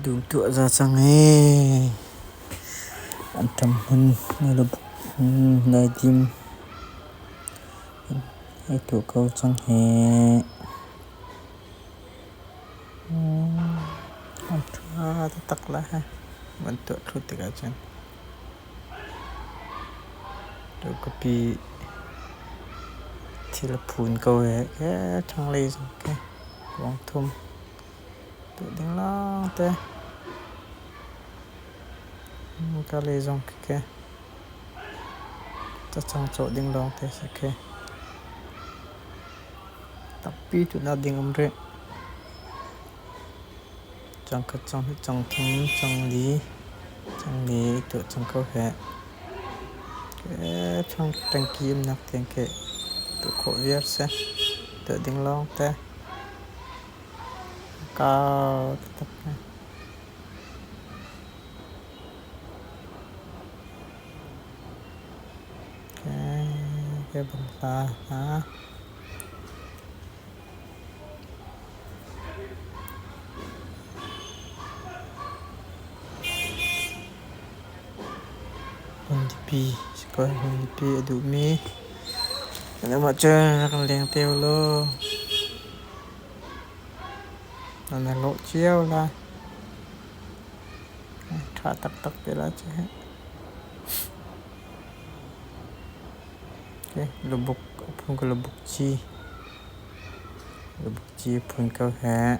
Đúng tựa ra sang he ăn thầm hơn là nơi tim hay tụ câu sang he ăn thua tắc là ha vẫn tựa thôi tất cả chân rồi copy thì là phun câu hệ cái thằng lê xong cái vòng thum tụ tiếng lo thế cái lê xong cái chắc chắn chỗ tiếng lo thế cái tapi tu na ding umre chẳng có chẳng thum chẳng lý tu chẳng câu hệ cái trong đăng ký nạp tiền cái tu khổ viết sẽ tu tiếng lo thế cao tập cái bằng ta hả Hundi sekolah Hundi aduh mi ada macam akan liang teo lo nana lo chiêu là thả tắc tắc để là chứ okay lubuk pun ke lubuk chi pun kau ha